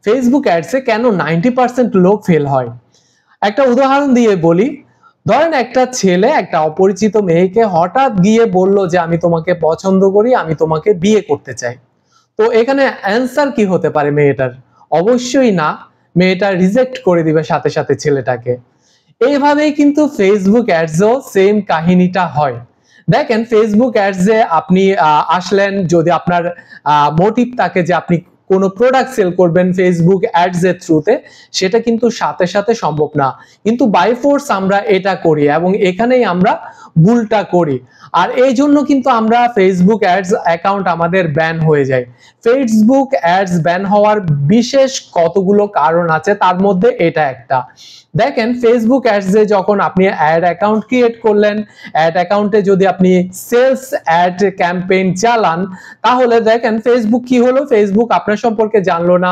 Facebook অ্যাডসে কেন 90% লোক fail হয়। একটা উদাহরণ দিয়ে বলি, ধরেন একটা ছেলে একটা অপরিচিত মেয়েকে হঠাৎ গিয়ে বলল যে আমি তোমাকে পছন্দ করি, আমি তোমাকে বিয়ে করতে চাই। তো এখানে অ্যান্সার কি হতে পারে মেয়েটার? অবশ্যই না, মেয়েটা রিজেক্ট করে দিবে সাথে সাথে ছেলেটাকে। এইভাবেই কিন্তু ফেসবুক অ্যাডসও সেম কাহিনীটা হয়। দেখেন ফেসবুক অ্যাডসে আপনি আসলেন, যদি আপনার মোটিভ থাকে যে আপনি কোনো প্রোডাক্ট সেল করবেন ফেসবুক অ্যাডস এর থ্রুতে, সেটা কিন্তু সাথে সাথে সম্ভব না, কিন্তু বাই ফোর্স আমরা এটা করি এবং এখানেই আমরা ভুলটা করি। আর এই জন্য কিন্তু আমরা ফেসবুক অ্যাডস অ্যাকাউন্ট আমাদের ব্যান হয়ে যায়। ফেসবুক অ্যাডস ব্যান হওয়ার বিশেষ কতগুলো কারণ আছে, তার মধ্যে এটা একটা। দেখেন ফেসবুক অ্যাডসে যখন আপনি অ্যাড অ্যাকাউন্ট ক্রিয়েট করলেন, অ্যাড অ্যাকাউন্টে যদি আপনি সেলস অ্যাড ক্যাম্পেইন চালান, তাহলে দেখেন ফেসবুক কি হলো, ফেসবুক আপনার সম্পর্কে জানলো না,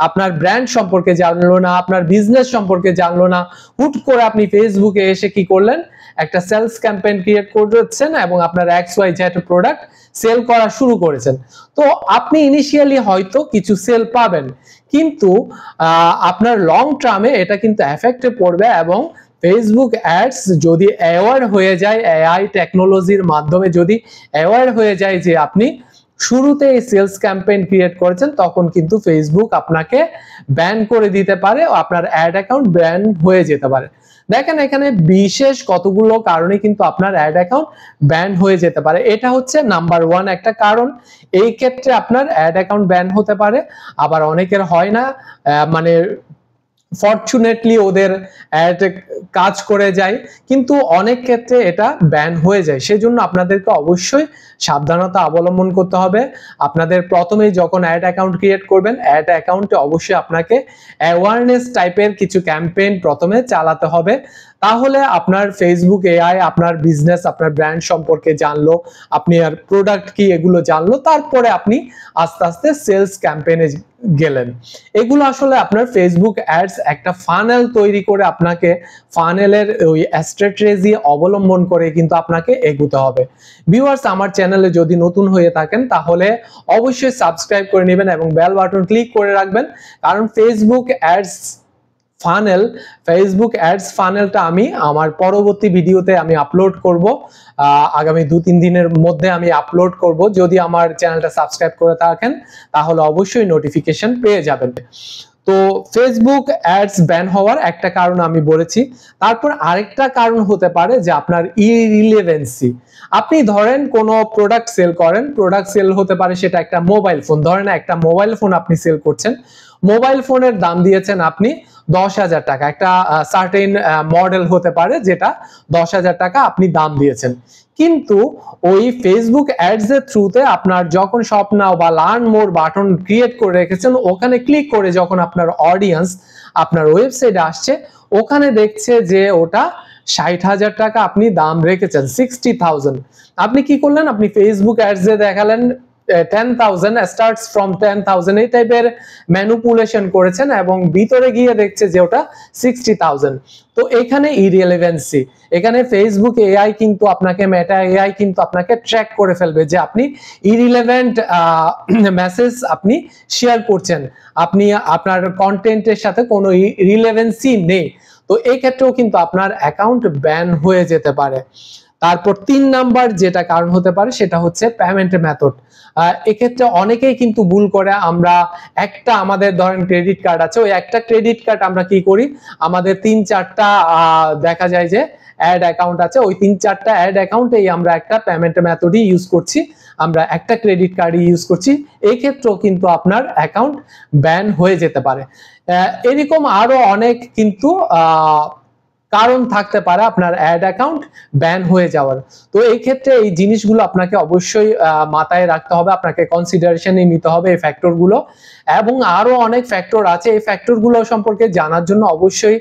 আপনার ব্র্যান্ড সম্পর্কে জানলো না, আপনার বিজনেস সম্পর্কে জানলো না। হুট করে আপনি ফেসবুকে এসে কি করলেন, একটা সেলস ক্যাম্পেইন ক্রিয়েট করেছেন এবং আপনার XYZ প্রোডাক্ট সেল করা শুরু করেছেন। তো আপনি ইনিশিয়ালি হয়তো কিছু সেল পাবেন, কিন্তু আপনার লং টার্মে এটা কিন্তু এফেক্টে পড়বে। এবং ফেসবুক অ্যাডস যদি অ্যাওয়ার হয়ে যায়, এআই টেকনোলজির মাধ্যমে যদি অ্যাওয়ার হয়ে যায় যে আপনি শুরুতে এই সেলস ক্যাম্পেইন ক্রিয়েট করেছেন, তখন কিন্তু ফেসবুক আপনাকে ব্যান করে দিতে পারে, আপনার অ্যাড অ্যাকাউন্ট ব্যান হয়ে যেতে পারে। দেখেন এখানে বিশেষ কতগুলো কারণে কিন্তু আপনার অ্যাড অ্যাকাউন্ট ব্যান হয়ে যেতে পারে। এটা হচ্ছে নাম্বার 1 একটা কারণ। এই ক্ষেত্রে আপনার অ্যাড অ্যাকাউন্ট ব্যান হতে পারে। আবার অনেকের হয় না, মানে ফরচুনেটলি ওদের অ্যাড কাজ করে যায়, কিন্তু অনেক ক্ষেত্রে এটা ব্যান হয়ে যায়। সেজন্য আপনাদেরকে অবশ্যই সাবধানতা অবলম্বন করতে হবে। আপনাদের প্রথমেই যখন অ্যাড অ্যাকাউন্ট ক্রিয়েট করবেন, অ্যাড অ্যাকাউন্টে অবশ্যই আপনাকে অ্যাওয়ারনেস টাইপের কিছু ক্যাম্পেইন প্রথমে চালাতে হবে। তাহলে আপনার ফেসবুক এআই আপনার বিজনেস, আপনার ব্র্যান্ড সম্পর্কে জানলো, আপনি আর প্রোডাক্ট কি এগুলো জানলো, তারপরে আপনি আস্তে আস্তে সেলস ক্যাম্পেইনে গেলেন। এগুলো আসলে আপনার ফেসবুক অ্যাডস একটা ফানেল তৈরি করে, আপনাকে ফানেলের ওই স্ট্র্যাটেজি অবলম্বন করে কিন্তু আপনাকে এগোতে হবে। ভিউয়ার্স, আমার চ্যানেলে যদি নতুন হয়ে থাকেন তাহলে অবশ্যই সাবস্ক্রাইব করে নেবেন এবং বেল বাটন ক্লিক করে রাখবেন, কারণ ফেসবুক অ্যাডস ফানেলটা আমি আমার পরবর্তী ভিডিওতে আমি আপলোড করব। আগামী 2-3 দিনের মধ্যে আমি আপলোড করব। যদি আমার চ্যানেলটা সাবস্ক্রাইব করে থাকেন তাহলে অবশ্যই নোটিফিকেশন পেয়ে যাবেন। তো ফেসবুক অ্যাডস ব্যান হওয়ার একটা কারণ আমি বলেছি। তারপর আরেকটা কারণ হতে পারে যে আপনার ইরিলেভেন্সি। আপনি ধরেন কোনো প্রোডাক্ট সেল করেন, প্রোডাক্ট সেল হতে পারে সেটা একটা মোবাইল ফোন। ধরেন একটা মোবাইল ফোন আপনি সেল করছেন, মোবাইল ফোনের দাম দিয়েছেন আপনি 10,000 টাকা, একটা সার্টেন মডেল হতে পারে যেটা 10,000 টাকা আপনি দাম দিয়েছেন। কিন্তু ওই ফেসবুক অ্যাডস এর থ্রুতে আপনার যখন শপ নাও বা লার্ন মোর বাটন ক্রিয়েট করে রেখেছেন, ওখানে ক্লিক করে যখন আপনার অডিয়েন্স আপনার ওয়েবসাইটে আসছে, ওখানে দেখছে যে ওটা 60,000 টাকা আপনি দাম রেখেছেন, 60,000। আপনি কি করলেন, আপনি ফেসবুক অ্যাডস এ দেখালেন 10,000 স্টার্টস ফ্রম 10,000, এই টাইপের ম্যানিপুলেশন করেছেন এবং ভিতরে গিয়ে দেখছে যে ওটা 60,000। তো এখানে ইরিলেভেন্সি, এখানে ফেসবুক এআই কিন্তু আপনাকে, মেটা এআই কিন্তু আপনাকে ট্র্যাক করে ফেলবে যে আপনি ইরিলেভেন্ট মেসেজ আপনি শেয়ার করছেন, আপনি আপনার কন্টেন্টের সাথে কোনো রিলেভেন্সি নেই। তো এই ক্ষেত্রেও কিন্তু আপনার অ্যাকাউন্ট ব্যান হয়ে যেতে পারে। তারপর 3 নাম্বার যেটা কারণ হতে পারে সেটা হচ্ছে পেমেন্ট মেথড। এক্ষেত্রে অনেকেই কিন্তু ভুল করে, আমরা একটা, আমাদের ধরেন ক্রেডিট কার্ড আছে, ওই একটা ক্রেডিট কার্ড আমরা কি করি, আমাদের 3-4টা দেখা যায় যে অ্যাড অ্যাকাউন্ট আছে, ওই 3-4টা অ্যাড অ্যাকাউন্টেই আমরা একটা পেমেন্ট মেথডই ইউজ করছি, আমরা একটা ক্রেডিট কার্ডই ইউজ করছি। এই ক্ষেত্রেও কিন্তু আপনার অ্যাকাউন্ট ব্যান হয়ে যেতে পারে। এরকম আরো অনেক কিন্তু কারণ থাকতে পারে আপনার অ্যাড অ্যাকাউন্ট ব্যান হয়ে যাওয়ার। তো এই ক্ষেত্রে এই জিনিসগুলো আপনাকে অবশ্যই মাথায় রাখতে হবে, আপনাকে কনসিডারেশনে নিতে হবে এই ফ্যাক্টরগুলো। এবং আরো অনেক ফ্যাক্টর আছে, এই ফ্যাক্টরগুলো সম্পর্কে জানার জন্য অবশ্যই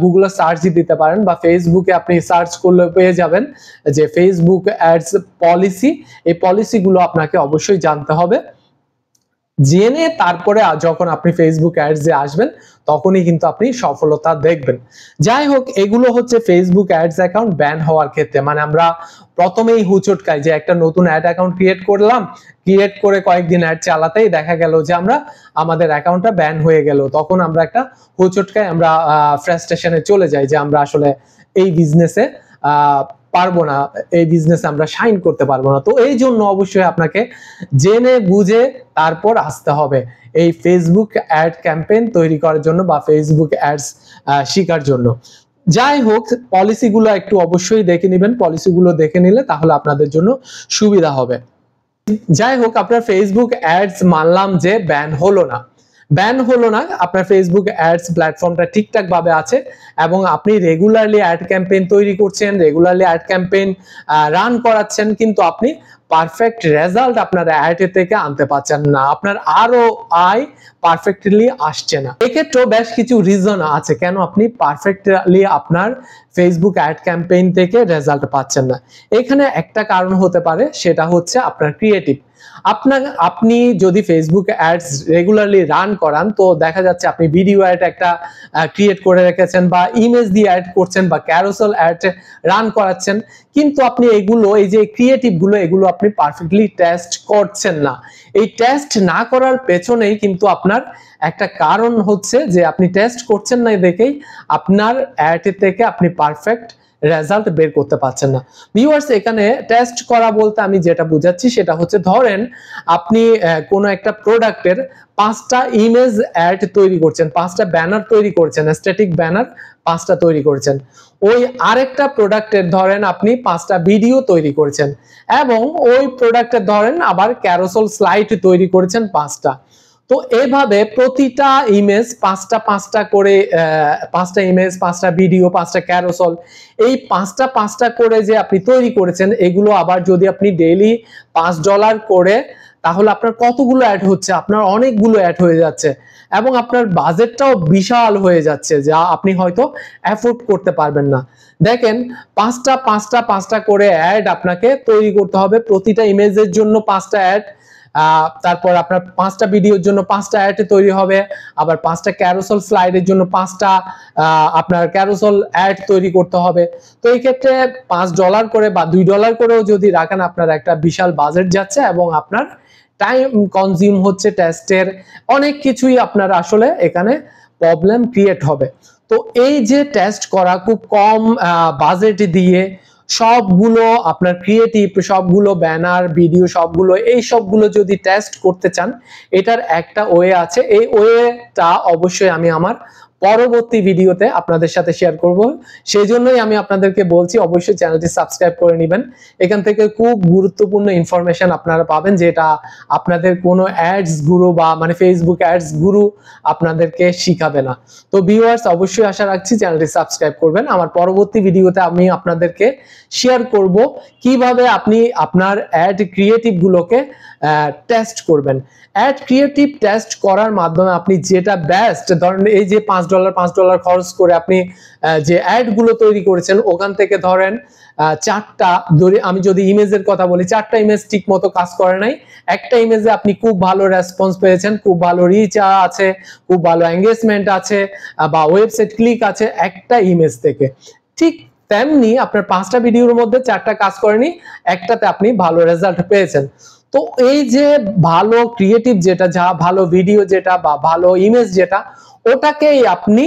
গুগলে সার্চ দিতে পারেন, বা ফেসবুকে আপনি সার্চ করলে পেয়ে যাবেন যে ফেসবুক অ্যাডস পলিসি। এই পলিসিগুলো আপনাকে অবশ্যই জানতে হবে। জেনে তারপরে যখন আপনি ফেসবুক অ্যাডস এ আসবেন তখনই কিন্তু আপনি সফলতা দেখবেন। যাই হোক, এগুলো হচ্ছে ফেসবুক অ্যাডস অ্যাকাউন্ট ব্যান হওয়ার ক্ষেত্রে, মানে আমরা প্রথমেই হুচটকাই যে একটা নতুন অ্যাড অ্যাকাউন্ট ক্রিয়েট করলাম, ক্রিয়েট করে কয়েকদিন অ্যাড চালাতেই দেখা গেল যে আমাদের অ্যাকাউন্টটা ব্যান হয়ে গেল, তখন আমরা একটা হুচটকাই আমরা ফ্রাস্ট্রেশনে চলে যাই যে আমরা আসলে এই বিজনেসে পারবো না, এই বিজনেসে আমরা শাইন করতে পারবো না। তো এই জন্য অবশ্যই আপনাকে জেনে বুঝে তারপর আসতে হবে এই ফেসবুক অ্যাড ক্যাম্পেইন তৈরি করার জন্য বা ফেসবুক অ্যাডস শেখার জন্য। যাই হোক, পলিসিগুলো একটু অবশ্যই দেখে নেবেন, পলিসিগুলো দেখে নিলে তাহলে আপনাদের জন্য সুবিধা হবে। যাই হোক, আপনার ফেসবুক অ্যাডস মানলাম যে ব্যান হলো না, আপনার ফেসবুক অ্যাডস প্ল্যাটফর্মটা ঠিকঠাক ভাবে আছে এবং আপনি রেগুলারলি অ্যাড ক্যাম্পেইন তৈরি করছেন, রেগুলারলি অ্যাড ক্যাম্পেইন রান করাচ্ছেন, কিন্তু আপনি পারফেক্ট রেজাল্ট আপনার অ্যাড থেকে আনতে পারছেন না, আপনার আরও আয় পারফেক্টলি আসছে না। এক্ষেত্রেও বেশ কিছু রিজন আছে কেন আপনি পারফেক্টলি আপনার ফেসবুক অ্যাড ক্যাম্পেইন থেকে রেজাল্ট পাচ্ছেন না। এখানে একটা কারণ হতে পারে, সেটা হচ্ছে আপনার ক্রিয়েটিভ। আপনি যদি ফেসবুক অ্যাডস রেগুলারলি রান করান, তো দেখা যাচ্ছে আপনি ভিডিও অ্যাড একটা ক্রিয়েট করে রেখেছেন বা ইমেজ দিয়ে অ্যাড করছেন বা ক্যারোসেল অ্যাড রান করাচ্ছেন, কিন্তু আপনি এগুলো, এই যে ক্রিয়েটিভ গুলো, এগুলো আপনি পারফেক্টলি টেস্ট করছেন না। এই টেস্ট না করার পেছনেই কিন্তু আপনার একটা কারণ হচ্ছে যে আপনি টেস্ট করছেন না, দেখেই আপনার অ্যাড থেকে আপনি পারফেক্ট রেজাল্ট বের করতে পারছেন না। ভিউয়ার্স, এখানে টেস্ট করা বলতে আমি যেটা বুঝাচ্ছি সেটা হচ্ছে, ধরেন আপনি কোনো একটা প্রোডাক্টের 5টা ইমেজ অ্যাড তৈরি করছেন, 5টা ব্যানার তৈরি করছেন, স্ট্যাটিক ব্যানার 5টা তৈরি করছেন। ওই আরেকটা প্রোডাক্টের ধরেন আপনি 5টা ভিডিও তৈরি করেছেন এবং ওই প্রোডাক্টের ধরেন আবার ক্যারোসেল স্লাইড তৈরি করেছেন 5টা। তো এভাবে প্রতিটা ইমেজ 5টা করে, 5টা ইমেজ, 5টা ভিডিও, 5টা ক্যারোসেল, এই 5টা করে যে আপনি তৈরি করেছেন, এগুলো আবার যদি আপনি ডেইলি $5 করে, তাহলে আপনার কতগুলো অ্যাড হচ্ছে? আপনার অনেকগুলো অ্যাড হয়ে যাচ্ছে এবং আপনার বাজেটটাও বিশাল হয়ে যাচ্ছে, যা আপনি হয়তো অ্যাফোর্ড করতে পারবেন না। দেখেন, 5টা করে অ্যাড আপনাকে তৈরি করতে হবে, প্রতিটা ইমেজের জন্য 5টা অ্যাড, তারপর আপনার 5টা ভিডিওর জন্য 5টা অ্যাড তৈরি হবে, আবার 5টা ক্যারোসেল স্লাইডের জন্য 5টা আপনার ক্যারোসেল অ্যাড তৈরি করতে হবে। তো এই ক্ষেত্রে $5 করে বা $2 করেও যদি রাখেন, আপনার একটা বিশাল বাজেট যাচ্ছে এবং আপনার টাইম কনজিউম হচ্ছে, টেস্টের অনেক কিছুই আপনার আসলে এখানে প্রবলেম ক্রিয়েট হবে। তো এই যে টেস্ট করা খুব কম বাজেট দিয়ে সবগুলো আপনার ক্রিয়েটিভ, সবগুলো ব্যানার, ভিডিও, এই সবগুলো যদি টেস্ট করতে চান, এটার একটা ওয়ে আছে। এই ওয়েটা অবশ্যই আমি আমার পরবর্তী ভিডিওতে আপনাদের সাথে শেয়ার করব, সেই জন্যই আমি আপনাদেরকে বলছি অবশ্যই চ্যানেলটি সাবস্ক্রাইব করে নেবেন। এখান থেকে খুব গুরুত্বপূর্ণ ইনফরমেশন আপনারা পাবেন, যেটা আপনাদের কোনো অ্যাডস গুরু বা মানে ফেসবুক অ্যাডস গুরু আপনাদেরকে শিখাবে না। তো ভিউয়ার্স, অবশ্যই আশা রাখছি চ্যানেলটি সাবস্ক্রাইব করবেন। আমার পরবর্তী ভিডিওতে আমি আপনাদেরকে শেয়ার করব কিভাবে আপনি আপনার অ্যাড ক্রিয়েটিভ গুলোকে টেস্ট করবেন। অ্যাড ক্রিয়েটিভ টেস্ট করার মাধ্যমে আপনি যেটা বেস্ট, ধরেন এই যে $5 খরচ করে আপনি যে অ্যাড গুলো তৈরি করেছেন, ওখান থেকে ধরেন 4টা, আমি যদি ইমেজের কথা বলি, 4টা ইমেজ ঠিক মতো কাজ করে নাই, একটা ইমেজে আপনি খুব ভালো রেসপন্স পেয়েছেন, খুব ভালো রিচ আছে, খুব ভালো এঙ্গেজমেন্ট আছে বা ওয়েবসাইট ক্লিক আছে একটা ইমেজ থেকে। ঠিক তেমনি আপনার 5টা ভিডিওর মধ্যে 4টা কাজ করেনি, একটাতে আপনি ভালো রেজাল্ট পেয়েছেন। তো এই যে ভালো ক্রিয়েটিভ যেটা, যা ভালো ভিডিও যেটা বা ভালো ইমেজ যেটা, ওটাকেই আপনি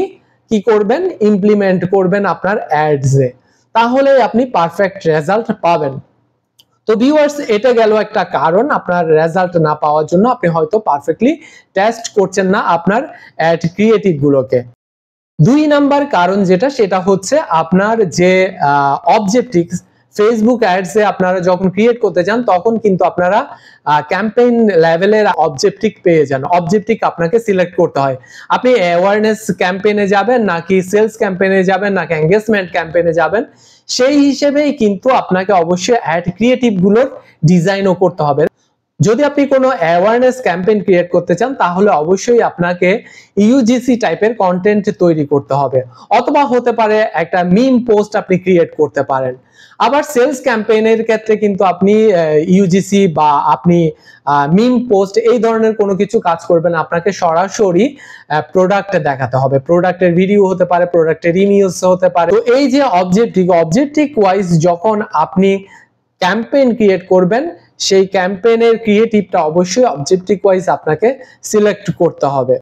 কি করবেন, ইমপ্লিমেন্ট করবেন আপনার অ্যাডসে, তাহলে আপনি পারফেক্ট রেজাল্ট পাবেন। তো ভিউয়ার্স, এটা গেল একটা কারণ আপনার রেজাল্ট না পাওয়ার জন্য, আপনি হয়তো পারফেক্টলি টেস্ট করছেন না আপনার অ্যাড ক্রিয়েটিভ গুলোকে। 2 নাম্বার কারণ যেটা, সেটা হচ্ছে আপনার যে অবজেক্টিভ, ফেসবুক অ্যাডস এ আপনারা যখন ক্রিয়েট করতে যান, তখন কিন্তু আপনারা ক্যাম্পেইন লেভেলের অবজেক্টিভ পেয়ে যান। অবজেক্টিভ আপনাকে সিলেক্ট করতে হয়, আপনি অ্যাওয়ারনেস ক্যাম্পেইনে যাবেন নাকি সেলস ক্যাম্পেইনে যাবেন নাকি এনগেজমেন্ট ক্যাম্পেইনে যাবেন, সেই হিসেবেই কিন্তু আপনাকে অবশ্যই অ্যাড ক্রিয়েটিভ গুলোর ডিজাইনও করতে হবে। যদি আপনি কোনো অ্যাওয়ারনেস ক্যাম্পেইন ক্রিয়েট করতে চান তাহলে অবশ্যই আপনাকে ইউজিসি টাইপের কন্টেন্ট তৈরি করতে হবে, অথবা হতে পারে একটা মিম পোস্ট আপনি ক্রিয়েট করতে পারেন। আবার সেলস ক্যাম্পেইনের ক্ষেত্রে কিন্তু আপনি ইউজিসি বা আপনি মিম পোস্ট এই ধরনের কোনো কিছু কাজ করবেন, আপনাকে সরাসরি প্রোডাক্ট দেখাতে হবে, প্রোডাক্টের ভিডিও হতে পারে, প্রোডাক্টের রিভিউস হতে পারে। তো এই যে অবজেক্টিভ ওয়াইজ যখন আপনি ক্যাম্পেইন ক্রিয়েট করবেন, সেই ক্যাম্পেইনের ক্রিয়েটিভটা অবশ্যই অবজেক্টিভ ওয়াইজ আপনাকে সিলেক্ট করতে হবে।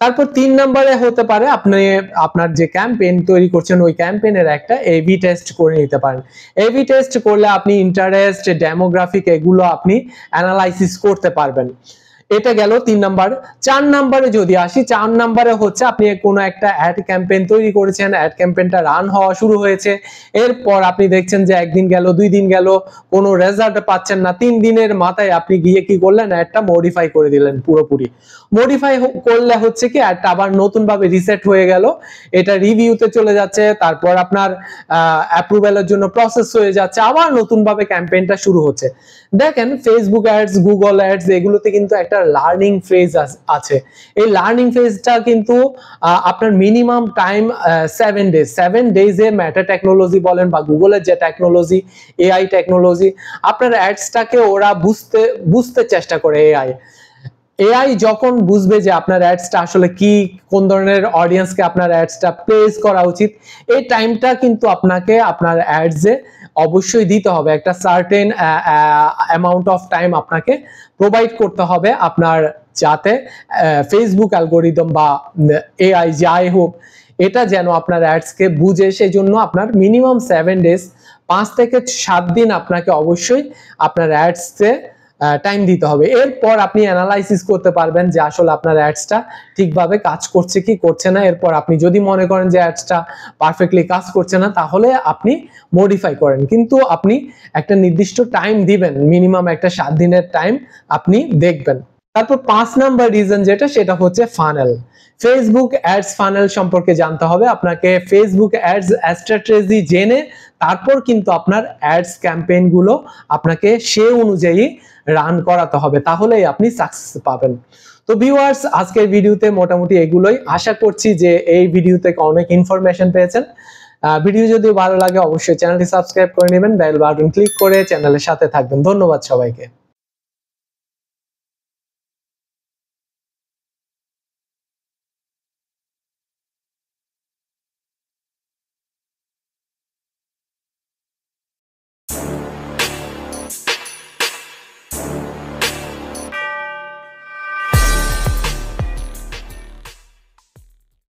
তারপর 3 নম্বরে হতে পারে আপনি আপনার যে ক্যাম্পেইন তৈরি করছেন ওই ক্যাম্পেইনের একটা এবি টেস্ট করে নিতে পারেন। এবি টেস্ট করলে আপনি ইন্টারেস্ট, ডেমোগ্রাফিক এগুলো আপনি অ্যানালাইসিস করতে পারবেন। এটা গেল 3 নাম্বার। 4 নাম্বারে যদি আসি, 4 নাম্বারে হচ্ছে আপনি কোনো একটা অ্যাড ক্যাম্পেইন তৈরি করেছেন, অ্যাড ক্যাম্পেইনটা রান হওয়া শুরু হয়েছে, এরপর আপনি দেখছেন যে একদিন গেল, 2 দিন গেল, কোনো রেজাল্ট পাচ্ছেন না, 3 দিনের মাথায় আপনি গিয়ে কি করলেন, অ্যাডটা মডিফাই করে দিলেন পুরোপুরি। মডিফাই করলে হচ্ছে কি অ্যাডটা আবার নতুন ভাবে রিসেট হয়ে গেল, এটা রিভিউতে চলে যাচ্ছে, তারপর আপনার অ্যাপ্রুভালের জন্য প্রসেস হয়ে যাচ্ছে, আবার নতুন ভাবে ক্যাম্পেইনটা শুরু হচ্ছে। দেখেন ফেসবুক অ্যাডস, গুগল অ্যাডস এগুলোতে কিন্তু একটা লার্নিং ফেজ আছে। এই লার্নিং ফেজটা কিন্তু আপনার মিনিমাম টাইম 7 ডেজ। 7 ডেজে মেটা টেকনোলজি বলেন বা গুগলের যে টেকনোলজি, এআই টেকনোলজি, আপনার অ্যাডসটাকে ওরা বুঝতে চেষ্টা করে। এআই যখন বুঝবে যে আপনার অ্যাডসটা আসলে কি, কোন ধরনের অডিয়েন্সকে আপনার অ্যাডসটা প্লেস করা উচিত, এই টাইমটা কিন্তু আপনাকে আপনার অ্যাডসে অবশ্যই দিতে হবে। একটা সার্টেন অ্যামাউন্ট অফ টাইম আপনাকে প্রোভাইড করতে হবে আপনার, যাতে ফেসবুক অ্যালগোরিদম বা এআই যাই হোক এটা যেন আপনার অ্যাডসকে বুঝে। সেই জন্য আপনার মিনিমাম 7 ডেজ, 5 থেকে 7 দিন আপনাকে অবশ্যই আপনার অ্যাডসে টাইম দিতে হবে। এরপর আপনি অ্যানালাইসিস করতে পারবেন যে আসলে আপনার অ্যাডসটা ঠিকভাবে কাজ করছে কি করছে না। এরপর আপনি যদি মনে করেন যে অ্যাডসটা পারফেক্টলি কাজ করছে না, তাহলে আপনি মডিফাই করেন, কিন্তু আপনি একটা নির্দিষ্ট টাইম দিবেন, মিনিমাম একটা 7 দিনের টাইম আপনি দেখবেন। তারপর 5 নাম্বার রিজন যেটা, সেটা হচ্ছে ফানেল। ফেসবুক অ্যাডস ফানেল সম্পর্কে জানতে হবে আপনাকে। ফেসবুক অ্যাডস স্ট্র্যাটেজি জেনে তারপর কিন্তু আপনার অ্যাডস ক্যাম্পেইন গুলো আপনাকে সে অনুযায়ী রান করাতে হবে, তাহলেই আপনি সাকসেস পাবেন। তো ভিউয়ার্স, আজকের ভিডিওতে মোটামুটি এগুলোই। আশা করছি যে এই ভিডিও থেকে অনেক ইনফরমেশন পেয়েছেন। ভিডিও যদি ভালো লাগে অবশ্যই চ্যানেলটি সাবস্ক্রাইব করে নেবেন, বেল বাটন ক্লিক করে চ্যানেলের সাথে থাকবেন। ধন্যবাদ সবাইকে।